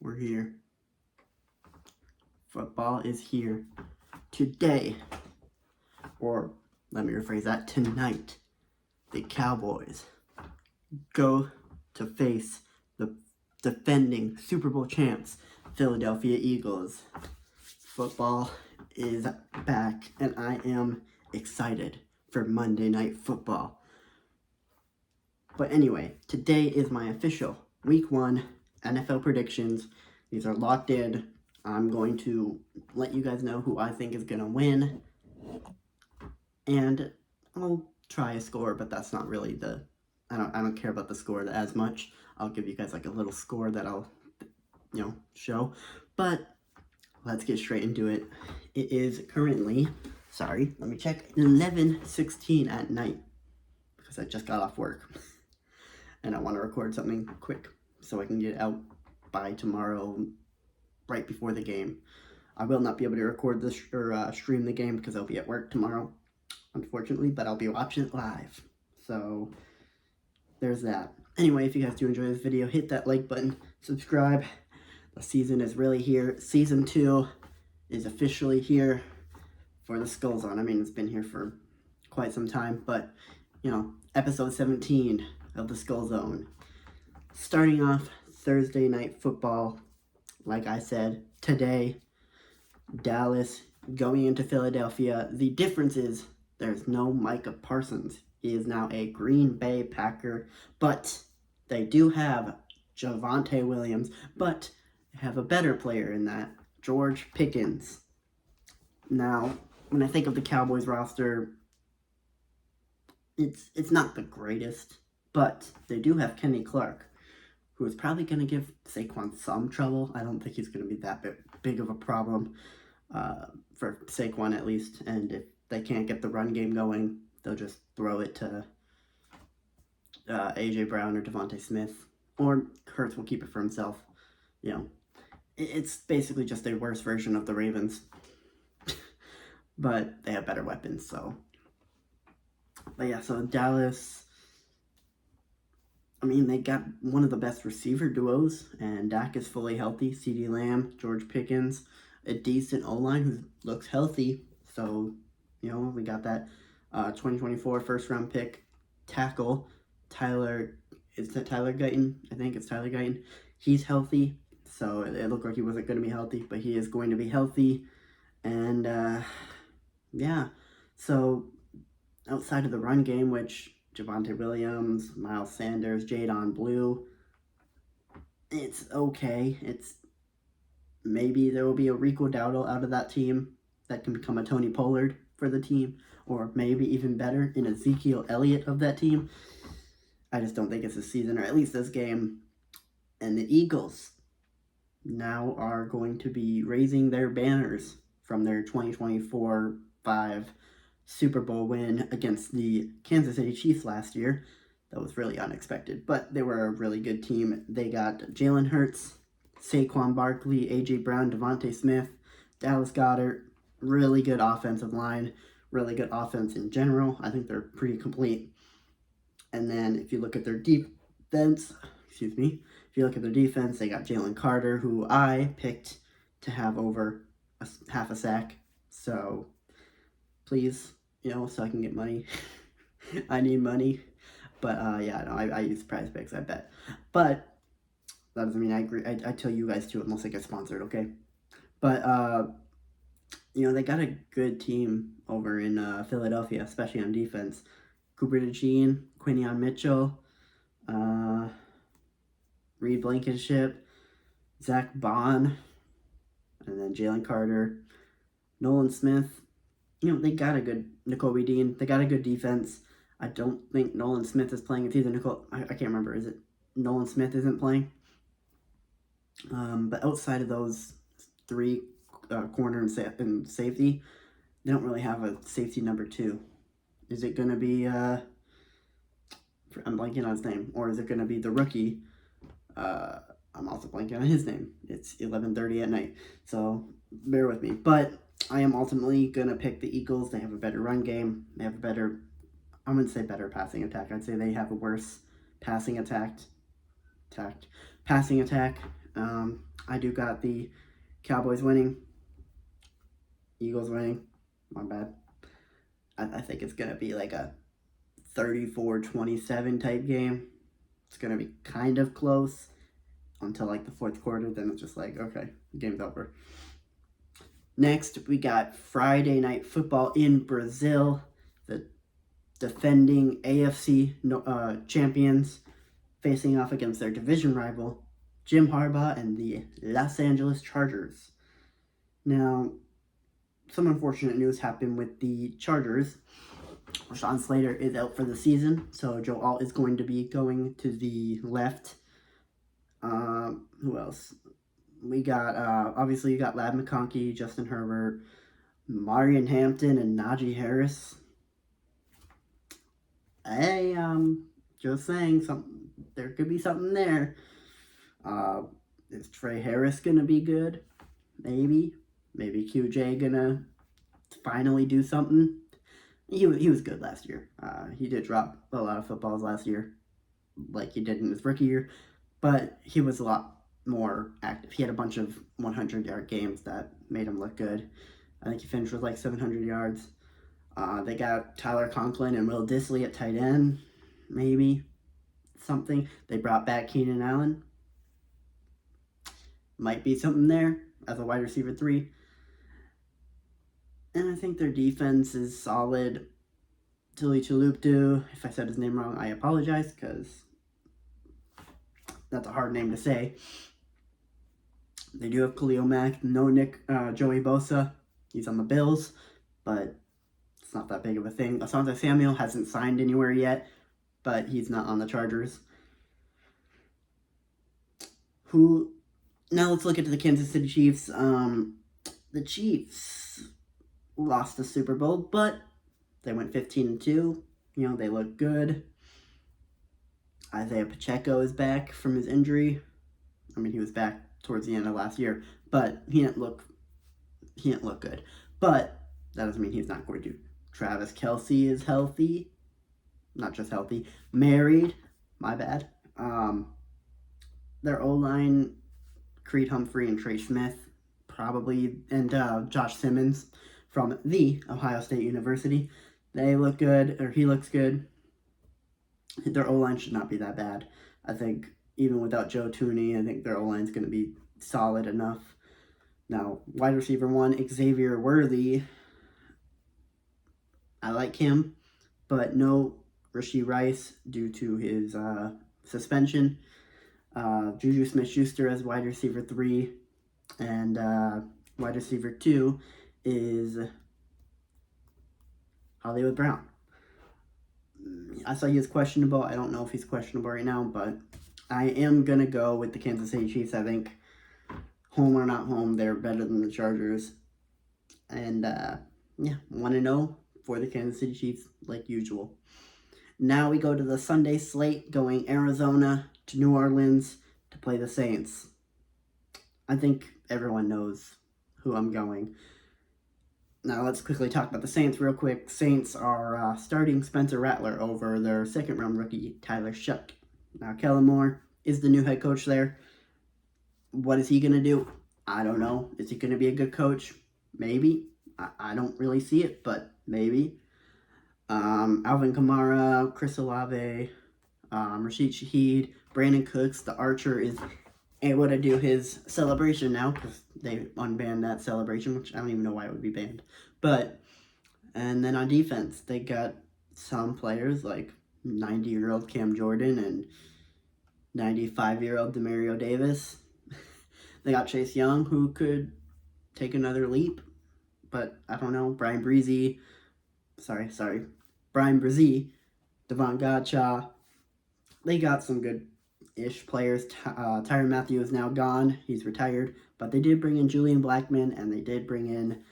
We're here. Football is here. Today, or let me rephrase that, tonight, the Cowboys go to face the defending Super Bowl champs, Philadelphia Eagles. Football is back, and I am excited for Monday Night Football. But anyway, today is my official Week 1 NFL predictions. These are locked in. I'm going to let you guys know who I think is going to win. And I'll try a score, but that's not really the... I don't care about the score as much. I'll give you guys like a little score that I'll, show. But let's get straight into it. It is currently, let me check, 11:16 at night. Because I just got off work. And I want to record something quick so I can get it out by tomorrow, right before the game. I will not be able to record this or stream the game because I'll be at work tomorrow, unfortunately, but I'll be watching it live. So there's that. Anyway, if you guys do enjoy this video, hit that like button, subscribe. The season is really here. Season 2 is officially here for TheSkolZone. I mean, it's been here for quite some time, but, episode 17 of TheSkolZone. Starting off Thursday Night Football, like I said, today, Dallas going into Philadelphia. The difference is there's no Micah Parsons. He is now a Green Bay Packer, but they do have Javonte Williams, but they have a better player in that, George Pickens. Now, when I think of the Cowboys roster, it's not the greatest, but they do have Kenny Clark, who is probably going to give Saquon some trouble. I don't think he's going to be that big of a problem for Saquon, at least. And if they can't get the run game going, they'll just throw it to A.J. Brown or Devontae Smith. Or Hurts will keep it for himself. It's basically just a worse version of the Ravens. But they have better weapons, so... But yeah, so Dallas... I mean, they got one of the best receiver duos, and Dak is fully healthy. CeeDee Lamb, George Pickens, a decent O-line who looks healthy. So, we got that 2024 first-round pick tackle, Tyler Guyton? I think it's Tyler Guyton. He's healthy, so it looked like he wasn't going to be healthy, but he is going to be healthy. And, yeah, so outside of the run game, which... Javonte Williams, Miles Sanders, Jadon Blue. It's okay. Maybe there will be a Rico Dowdle out of that team that can become a Tony Pollard for the team, or maybe even better, an Ezekiel Elliott of that team. I just don't think it's this season, or at least this game. And the Eagles now are going to be raising their banners from their 2024-5 Super Bowl win against the Kansas City Chiefs last year. That was really unexpected, but they were a really good team. They got Jalen Hurts, Saquon Barkley, A.J. Brown, Devontae Smith, Dallas Goedert. Really good offensive line, really good offense in general. I think they're pretty complete. And then if you look at their defense, they got Jalen Carter, who I picked to have over half a sack. So please, so I can get money. I need money. But, I use Prize Picks, I bet. But that doesn't mean I agree. I tell you guys to unless I get sponsored, okay? But, they got a good team over in Philadelphia, especially on defense. Cooper DeJean, Quinion Mitchell, Reed Blankenship, Zach Bond, and then Jalen Carter, Nolan Smith. They got a good Nakobe Dean. They got a good defense. I don't think Nolan Smith is playing. It's either I can't remember. Is it Nolan Smith isn't playing? But outside of those three, corner and safety, they don't really have a safety number 2. Is it going to be, I'm blanking on his name, or is it going to be the rookie? I'm also blanking on his name. It's 11:30 at night, so bear with me. But I am ultimately going to pick the Eagles. They have a better run game. They have a better, I wouldn't say better passing attack. I'd say they have a worse passing attack. I do got the Cowboys winning, Eagles winning. My bad. I think it's going to be like a 34-27 type game. It's going to be kind of close until like the fourth quarter. Then it's just like, okay, game's over. Next, we got Friday Night Football in Brazil. The defending AFC champions facing off against their division rival, Jim Harbaugh and the Los Angeles Chargers. Now, some unfortunate news happened with the Chargers. Rashawn Slater is out for the season, so Joe Alt is going to be going to the left. Who else? We got, obviously, you got Lad McConkey, Justin Herbert, Marion Hampton, and Najee Harris. Hey, just saying, there could be something there. Is Trey Harris gonna be good? Maybe. Maybe QJ gonna finally do something. He was good last year. He did drop a lot of footballs last year, like he did in his rookie year, but he was a lot more active. He had a bunch of 100-yard games that made him look good. I think he finished with like 700 yards. They got Tyler Conklin and Will Dissly at tight end, maybe something. They brought back Keenan Allen. Might be something there as a wide receiver 3. And I think their defense is solid. Tuli Chaluptu, if I said his name wrong, I apologize, because that's a hard name to say. They do have Khalil Mack, no Joey Bosa. He's on the Bills, but it's not that big of a thing. Asante Samuel hasn't signed anywhere yet, but he's not on the Chargers. Now let's look at the Kansas City Chiefs. The Chiefs lost the Super Bowl, but they went 15-2. They look good. Isaiah Pacheco is back from his injury. I mean, he was back towards the end of last year, but he didn't look good. But that doesn't mean he's not going to. Travis Kelce is healthy. Not just healthy, married. My bad. Their O-line, Creed Humphrey and Trey Smith, probably, and Josh Simmons from the Ohio State University. They look good, or he looks good. Their O-line should not be that bad. I think even without Joe Tooney, I think their O-line is going to be solid enough. Now, wide receiver 1, Xavier Worthy. I like him, but no Rashee Rice due to his suspension. Juju Smith-Schuster as wide receiver 3, and wide receiver 2 is Hollywood Brown. I saw he was questionable. I don't know if he's questionable right now, but I am going to go with the Kansas City Chiefs. I think, home or not home, they're better than the Chargers. And, 1-0 for the Kansas City Chiefs, like usual. Now we go to the Sunday slate, going Arizona to New Orleans to play the Saints. I think everyone knows who I'm going. Now let's quickly talk about the Saints real quick. Saints are starting Spencer Rattler over their second-round rookie, Tyler Shuck. Now Kellen Moore is the new head coach there. What is he going to do? I don't know. Is he going to be a good coach? Maybe. I don't really see it, but maybe. Alvin Kamara, Chris Olave, Rashid Shaheed, Brandon Cooks, the Archer, is able to do his celebration now because they unbanned that celebration, which I don't even know why it would be banned. And then on defense, they got some players like 90-year-old Cam Jordan and 95-year-old Demario Davis. They got Chase Young, who could take another leap, but I don't know. Brian Brzee, Devon Godchaux. They got some good-ish players. Tyrann Mathieu is now gone. He's retired. But they did bring in Julian Blackmon, and they did bring in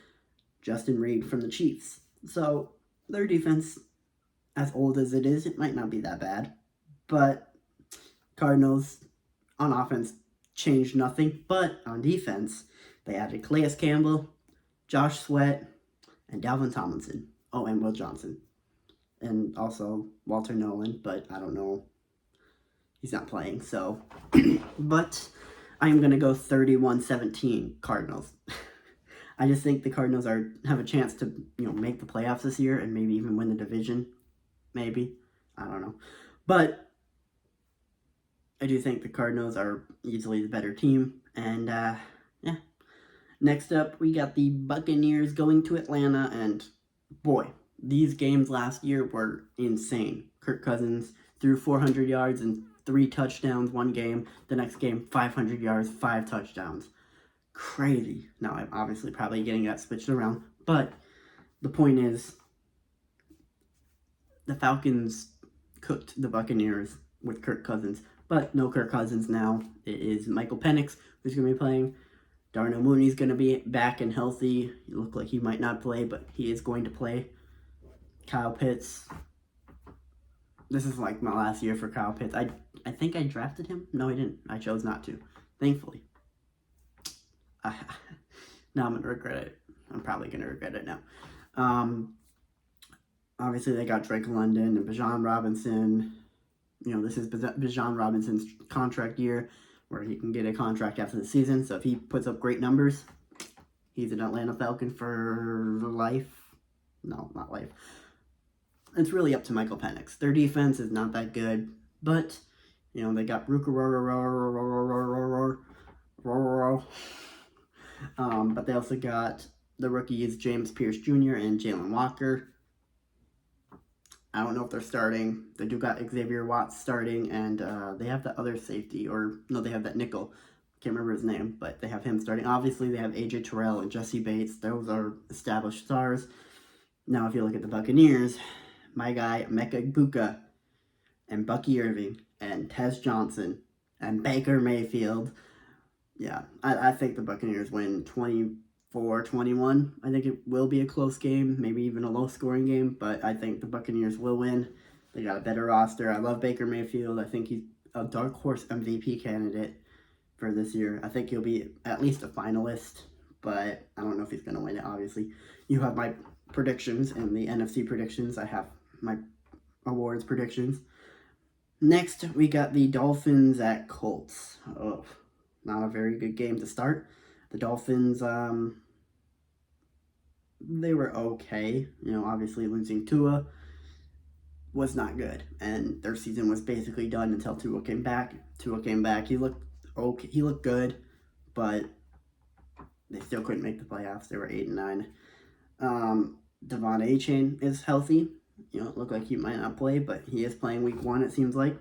Justin Reid from the Chiefs. So their defense, as old as it is, it might not be that bad. But Cardinals, on offense, changed nothing. But on defense, they added Calais Campbell, Josh Sweat, and Dalvin Tomlinson. Oh, and Will Johnson. And also Walter Nolan, but I don't know. He's not playing, so. But I'm going to go 31-17 Cardinals. I just think the Cardinals have a chance to, make the playoffs this year and maybe even win the division. Maybe. I don't know. But I do think the Cardinals are easily the better team. And, yeah. Next up, we got the Buccaneers going to Atlanta. And, boy, these games last year were insane. Kirk Cousins threw 400 yards and 3 touchdowns one game. The next game, 500 yards, 5 touchdowns. Crazy. Now, I'm obviously probably getting that switched around. But the point is, the Falcons cooked the Buccaneers with Kirk Cousins. But no Kirk Cousins now. It is Michael Penix who's going to be playing. Darnell Mooney's going to be back and healthy. He looked like he might not play, but he is going to play. Kyle Pitts. This is like my last year for Kyle Pitts. I think I drafted him. No, I didn't. I chose not to. Thankfully. Now I'm going to regret it. I'm probably going to regret it now. Obviously, they got Drake London and Bijan Robinson. This is Bijan Robinson's contract year where he can get a contract after the season. So if he puts up great numbers, he's an Atlanta Falcon for life. No, not life. It's really up to Michael Penix. Their defense is not that good, but, they got but they also got the rookies James Pierce Jr. and Jalen Walker. I don't know if they're starting. They do got Xavier Watts starting, and they have that other safety, they have that nickel. Can't remember his name, but they have him starting. Obviously, they have AJ Terrell and Jesse Bates. Those are established stars. Now, if you look at the Buccaneers, my guy Mecca Buka and Bucky Irving and Tez Johnson and Baker Mayfield. Yeah, I think the Buccaneers win 24-21. I think it will be a close game, maybe even a low-scoring game, but I think the Buccaneers will win. They got a better roster. I love Baker Mayfield. I think he's a dark horse MVP candidate for this year. I think he'll be at least a finalist, but I don't know if he's going to win it, obviously. You have my predictions and the NFC predictions. I have my awards predictions. Next, we got the Dolphins at Colts. Oh, not a very good game to start. The Dolphins, they were okay. Obviously losing Tua was not good. And their season was basically done until Tua came back. He looked okay. He looked good, but they still couldn't make the playoffs. They were 8-9. Devon A-Chain is healthy. It looked like he might not play, but he is playing week 1, it seems like.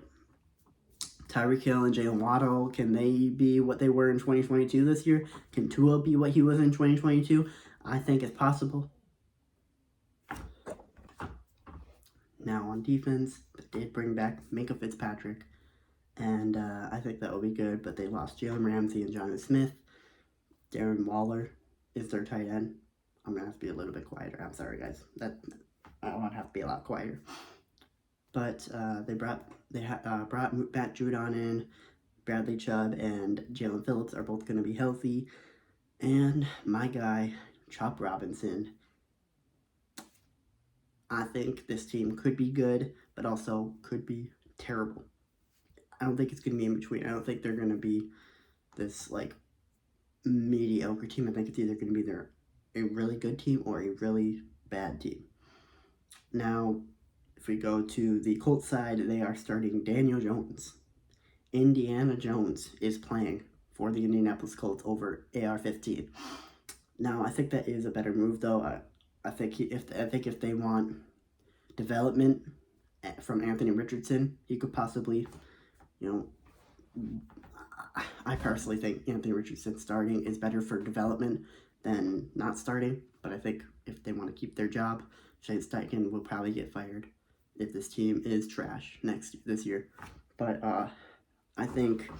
Tyreek Hill and Jalen Waddle, can they be what they were in 2022 this year? Can Tua be what he was in 2022? I think it's possible. Now on defense, they did bring back Minka Fitzpatrick, and I think that will be good, but they lost Jalen Ramsey and Jonathan Smith. Darren Waller is their tight end. I'm going to have to be a little bit quieter. I'm sorry, guys. I want to have to be a lot quieter. But they brought Matt Judon in. Bradley Chubb and Jalen Phillips are both going to be healthy. And my guy, Chop Robinson. I think this team could be good, but also could be terrible. I don't think it's going to be in between. I don't think they're going to be this, mediocre team. I think it's either going to be a really good team or a really bad team. Now, if we go to the Colts side, they are starting Daniel Jones. Indiana Jones is playing for the Indianapolis Colts over AR-15. Now, I think that is a better move, though. I think if they want development from Anthony Richardson, he could possibly, I personally think Anthony Richardson starting is better for development than not starting. But I think if they want to keep their job, Shane Steichen will probably get fired if this team is trash this year. But I think,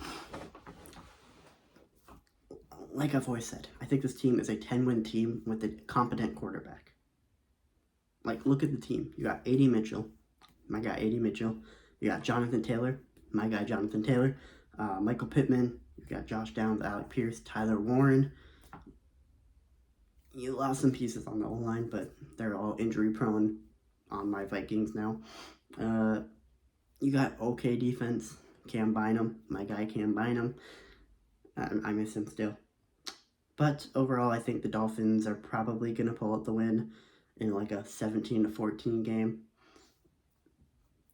like I've always said, I think this team is a 10-win team with a competent quarterback. Look at the team. You got A.D. Mitchell, my guy A.D. Mitchell. You got Jonathan Taylor, my guy Jonathan Taylor. Michael Pittman. You got Josh Downs, Alec Pierce, Tyler Warren. You lost some pieces on the O-line, but they're all injury-prone on my Vikings now. You got okay defense. Cam Bynum, my guy Cam Bynum. I miss him still. But overall, I think the Dolphins are probably going to pull out the win in like a 17-14 game.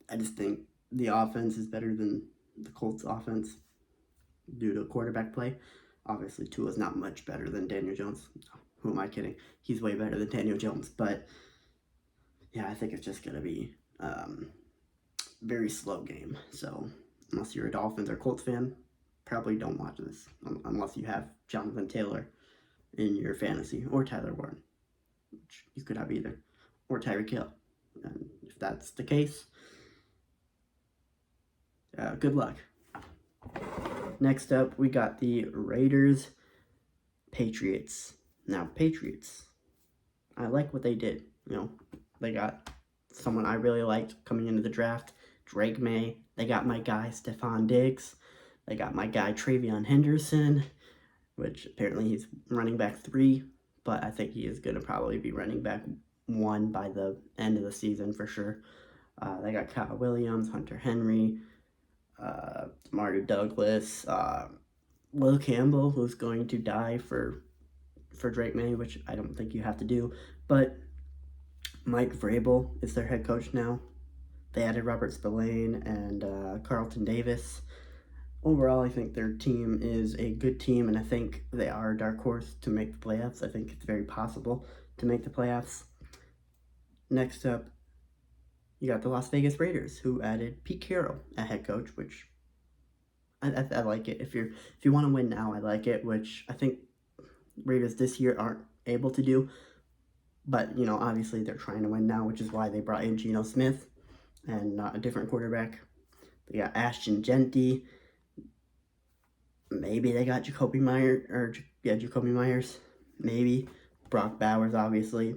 I just think the offense is better than the Colts offense due to quarterback play. Obviously, Tua's not much better than Daniel Jones. Who am I kidding? He's way better than Daniel Jones. But yeah, I think it's just going to be very slow game. So unless you're a Dolphins or Colts fan, probably don't watch this unless you have Jonathan Taylor in your fantasy or Tyler Warren, which you could have either, or Tyreek Hill. And if that's the case, good luck. Next up, we got the Raiders Patriots. Now, Patriots, I like what they did. You know, they got someone I really liked coming into the draft, Drake May. They got my guy, Stephon Diggs. They got my guy, Travion Henderson, which apparently he's running back 3, but I think he is going to probably be running back 1 by the end of the season for sure. They got Kyle Williams, Hunter Henry, Mario Douglas, Will Campbell, who's going to die for Drake May, which I don't think you have to do. But Mike Vrabel is their head coach now. They added Robert Spillane and Carlton Davis. Overall, I think their team is a good team, and I think they are a dark horse to make the playoffs. I think it's very possible to make the playoffs. Next up, you got the Las Vegas Raiders, who added Pete Carroll at head coach, which I like it. If you want to win now, I like it, which I think Raiders this year aren't able to do. But, you know, obviously they're trying to win now, which is why they brought in Geno Smith and not a different quarterback. They got Ashton Genty. Maybe they got Jacoby Myers. Maybe. Brock Bowers, obviously.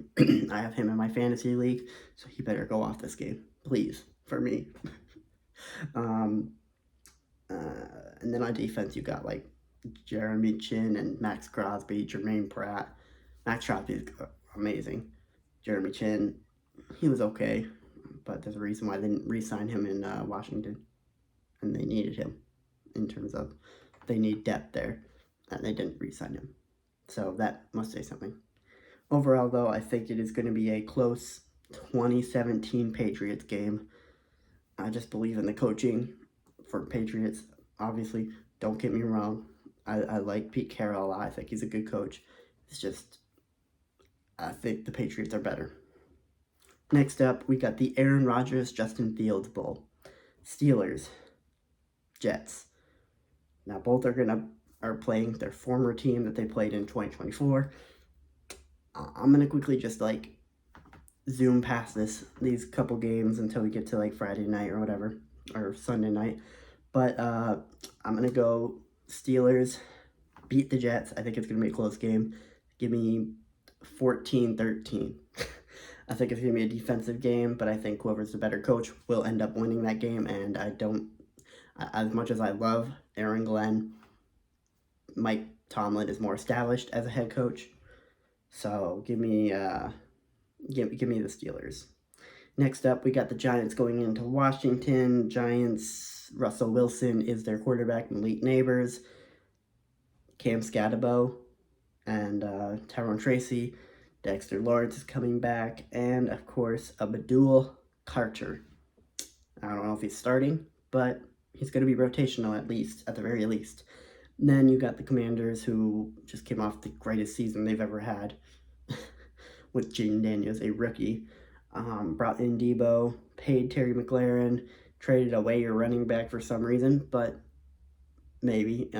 I have him in my fantasy league, so he better go off this game. Please, for me. And then on defense, you got, like, Jeremy Chin and Max Crosby, Jermaine Pratt. Max Crosby is amazing. Jeremy Chin, he was okay, but there's a reason why they didn't re-sign him in Washington, and they needed him in terms of they need depth there, and they didn't re-sign him. So that must say something. Overall, though, I think it is going to be a close 2017 Patriots game. I just believe in the coaching for Patriots. Obviously, don't get me wrong. I like Pete Carroll a lot. I think he's a good coach. It's just, I think the Patriots are better. Next up, we got the Aaron Rodgers, Justin Fields Bowl. Steelers, Jets. Now, both are playing their former team that they played in 2024. I'm going to quickly just, like, zoom past these couple games until we get to, like, Friday night or whatever, or Sunday night. But I'm going to go Steelers beat the Jets. I think it's going to be a close game. Give me 14-13. I think it's going to be a defensive game, but I think whoever's the better coach will end up winning that game. And as much as I love Aaron Glenn, Mike Tomlin is more established as a head coach. So give me the Steelers. Next up, we got the Giants going into Washington. Giants, Russell Wilson is their quarterback, Malik Neighbors, Cam Scatterbo, and Tyrone Tracy. Dexter Lawrence is coming back, and of course, Abdul Carter. I don't know if he's starting, but he's going to be rotational at the very least. And then you got the Commanders, who just came off the greatest season they've ever had with Jaden Daniels, a rookie. Brought in Debo, paid Terry McLaurin, traded away your running back for some reason, but maybe.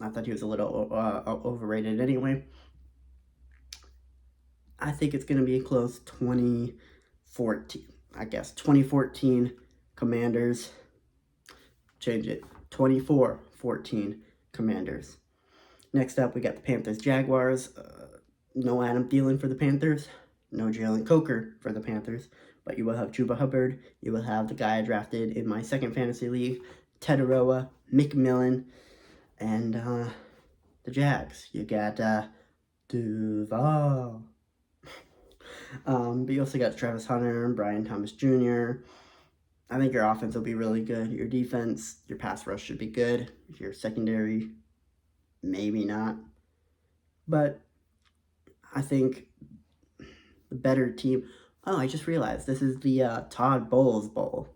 I thought he was a little overrated anyway. I think it's going to be a close 2014. I guess 2014 Commanders. Change it. 24-14 Commanders. Next up, we got the Panthers-Jaguars. No Adam Thielen for the Panthers. No Jalen Coker for the Panthers. But you will have Chuba Hubbard. You will have the guy I drafted in my second fantasy league, Teteroa, McMillan, and the Jags. You got Duval. But you also got Travis Hunter and Brian Thomas Jr. I think your offense will be really good. Your defense, your pass rush should be good. Your secondary, maybe not. But I think the better team... Oh, I just realized this is the Todd Bowles Bowl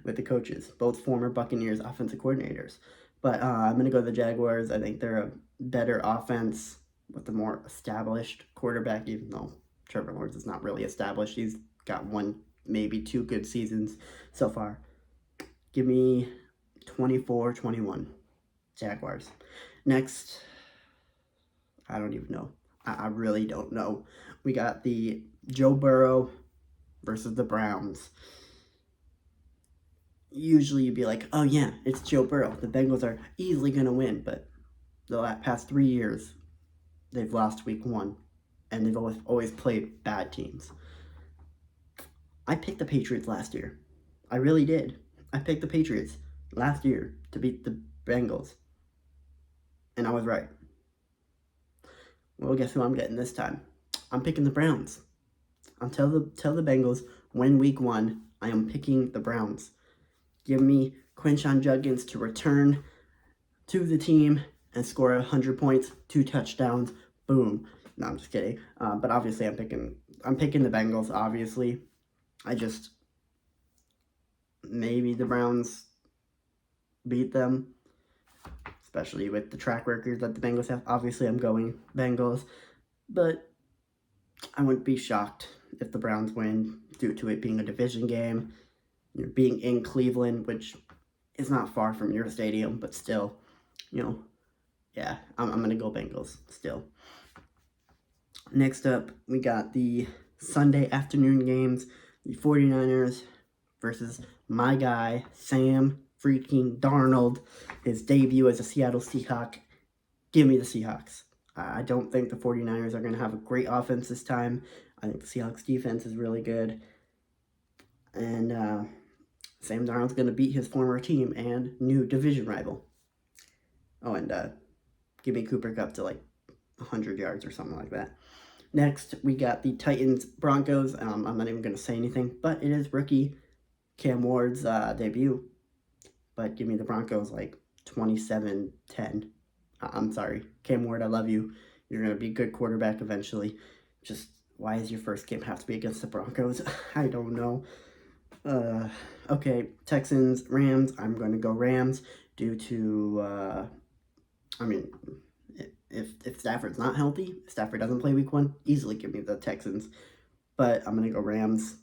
with the coaches, both former Buccaneers offensive coordinators. But I'm going to go to the Jaguars. I think they're a better offense with a more established quarterback, even though Trevor Lawrence is not really established. He's got one, maybe two good seasons so far. Give me 24-21 Jaguars. Next, I don't even know. I really don't know. We got the Joe Burrow versus the Browns. Usually you'd be like, oh yeah, it's Joe Burrow. The Bengals are easily going to win. But the past 3 years, they've lost week 1. And they've always played bad teams. I picked the Patriots last year. I really did. I picked the Patriots last year to beat the Bengals. And I was right. Well, guess who I'm getting this time? I'm picking the Browns. Tell the Bengals, win week 1, I am picking the Browns. Give me Quinshon Judkins to return to the team and score 100 points, 2 touchdowns, boom. No, I'm just kidding. But obviously I'm picking the Bengals, obviously. Maybe the Browns beat them, especially with the track record that the Bengals have. Obviously, I'm going Bengals, but I wouldn't be shocked if the Browns win due to it being a division game, being in Cleveland, which is not far from your stadium, but still, yeah, I'm going to go Bengals still. Next up, we got the Sunday afternoon games, the 49ers versus my guy, Sam freaking Darnold, his debut as a Seattle Seahawk. Give me the Seahawks. I don't think the 49ers are going to have a great offense this time. I think the Seahawks defense is really good. And Sam Darnold's going to beat his former team and new division rival. Oh, and give me Cooper Kupp to like 100 yards or something like that. Next, we got the Titans-Broncos. I'm not even going to say anything, but it is rookie Cam Ward's debut. But give me the Broncos like 27-10. I'm sorry. Cam Ward, I love you. You're going to be a good quarterback eventually. Just, why does your first game have to be against the Broncos? I don't know. Okay, Texans, Rams. I'm going to go Rams due to, if Stafford's not healthy, if Stafford doesn't play week 1, easily give me the Texans. But I'm going to go Rams.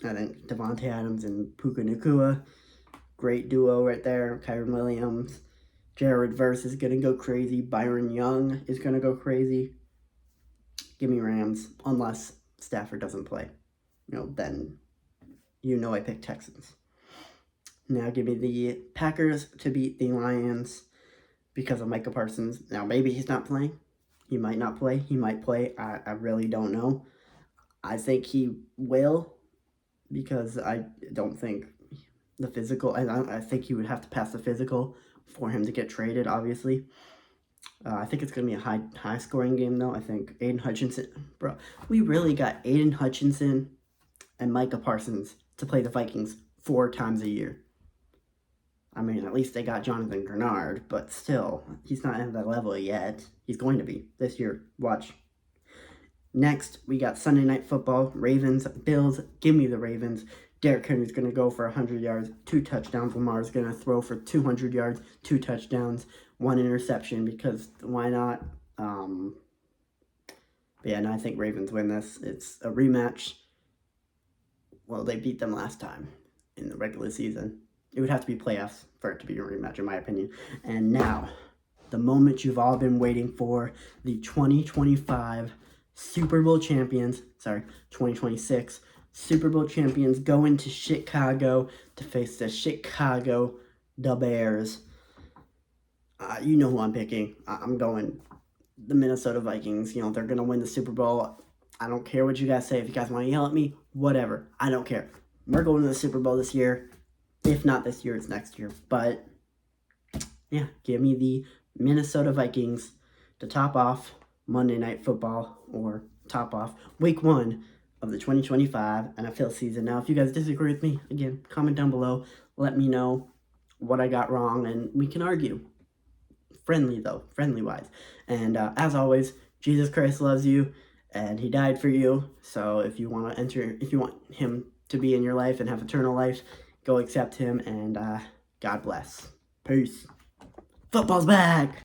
I think Devontae Adams and Puka Nacua, great duo right there. Kyren Williams. Jared Verse is going to go crazy. Byron Young is going to go crazy. Give me Rams, unless Stafford doesn't play. Then I pick Texans. Now give me the Packers to beat the Lions because of Micah Parsons. Now maybe he's not playing. He might not play. He might play. I really don't know. I think he will because I don't think the physical... I think he would have to pass the physical for him to get traded, obviously. I think it's going to be a high-scoring game, though. I think Aiden Hutchinson... Bro, we really got Aiden Hutchinson and Micah Parsons to play the Vikings 4 times a year. At least they got Jonathan Grenard, but still, he's not at that level yet. He's going to be this year. Watch. Next, we got Sunday Night Football. Ravens, Bills. Give me the Ravens. Derrick Henry's going to go for 100 yards, 2 touchdowns. Lamar's going to throw for 200 yards, 2 touchdowns, 1 interception, because why not? But yeah, no, I think Ravens win this. It's a rematch. Well, they beat them last time in the regular season. It would have to be playoffs for it to be a rematch, in my opinion. And now, the moment you've all been waiting for, the 2025 Super Bowl champions, 2026 Super Bowl champions go into Chicago to face the Chicago Bears. You know who I'm picking. I'm going the Minnesota Vikings. They're going to win the Super Bowl. I don't care what you guys say. If you guys want to yell at me, whatever. I don't care. We're going to the Super Bowl this year. If not this year, it's next year. But, yeah, give me the Minnesota Vikings to top off Monday Night Football, or top off Week 1 of the 2025 NFL season. Now, if you guys disagree with me, again, comment down below. Let me know what I got wrong, and we can argue. friendly though, friendly wise. And as always, Jesus Christ loves you, and he died for you. So if you want him to be in your life and have eternal life, go accept him, and God bless. Peace. Football's back!